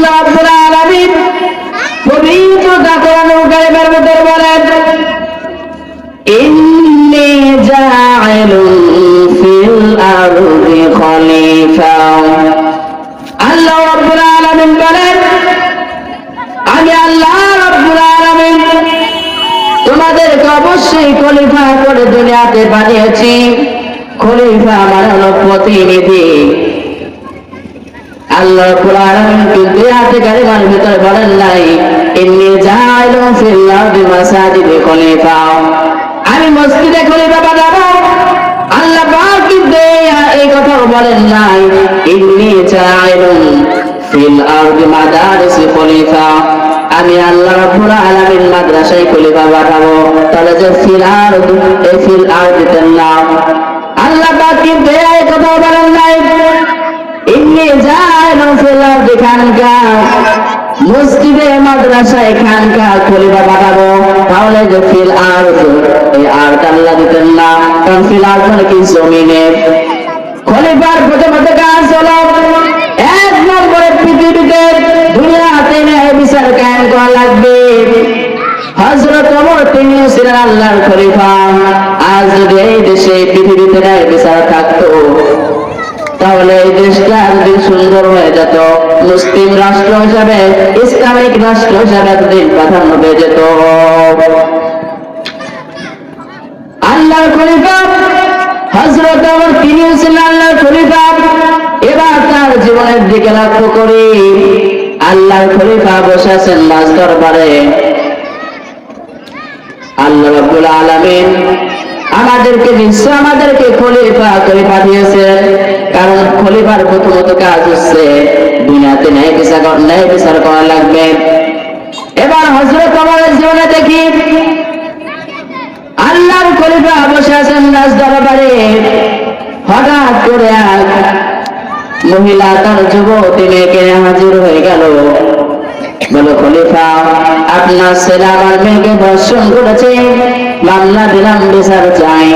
আল্লাহ রাব্বুল আলামিন পবিত্র কোরআনুল কারীমের মধ্যে বলেন, ইন্নী জাইলুন ফিল আরদি খলিফা। আল্লাহ রাব্বুল আলামিন বলেন, আমি আল্লাহ রাব্বুল আলামিন তোমাদেরকে অবশ্যই খলিফা করে দুনিয়াতে পাঠিয়েছি। খলিফা মানে হলো প্রতিনিধি। আল্লাহ রাব্বুল আলামিন কিন্তু আয়াতে কারিমার ভিতরে বলেন নাই, ইন্নী জাইলুন ফিল আরদি মাসাজিদি খলিফা, আমি মসজিদে খলিফা বানাবো। আল্লাহ পাক কিন্তু এই কথা বলেন নাই, ইন্নী জাইলুন ফিল আরদি মাদারিসি খলিফা, আমি আল্লাহ রাব্বুল আলামিন মাদ্রাসায় খলিফা বানাবো। তাহলে যে ফিল আরদি, এই ফিল আরদির নাম আল্লাহ পাক কিন্তু এই কথা বলেন নাই, ইন্নী জাইলুন ফিল আরদি খানকা, মসজিদে মাদ্রাসায় খানকা খলিফা বানাবো। তাহলে যে ফিল আরদ, এই আরদ আল্লাহ দিতেন না, কারণ ফিল আরদ মানে কি জমিনে। খলিফার প্রথমত কাজ হলো এক নম্বরে পৃথিবীতে দুনিয়াতে ন্যায় বিচার কায়েম করা লাগবে। হযরত ওমর তিনিও ছিলেন আল্লাহর খলিফা। আজ যদি এই দেশে পৃথিবীতে ন্যায় বিচার থাকতো, তাহলে এই দেশটা একদিন সুন্দর হয়ে যেত, মুসলিম রাষ্ট্র হিসাবে, ইসলামিক রাষ্ট্র হিসাবে একদিন প্রাধান্য পেয়ে যেত। আল্লাহর খলিফা হযরত ওমর তিনিও ছিলেন আল্লাহর খলিফা। এবার তার জীবনের দিকে লক্ষ্য করি, আল্লাহর খলিফা বসে আছেন রাজ দরবারে। আল্লাহ রাব্বুল আলামিন আমাদেরকে খলিফা করে পাঠিয়েছেন, কারণ খলিফার প্রথমত কাজ হচ্ছে দুনিয়াতে ন্যায় বিচার করা লাগবে। এবার হযরত ওমরের জীবনে দেখি, আল্লাহর খলিফা বসে আছেন রাজ দরবারে। হঠাৎ করে এক মহিলা তার যুবতী মেয়েকে হাজির হয়ে গেল। বলো, খলিফা, আপনার ছেলে আমার মেয়েকে ধর্ষণ করেছে, মামলা দিলাম, বিচার চাই।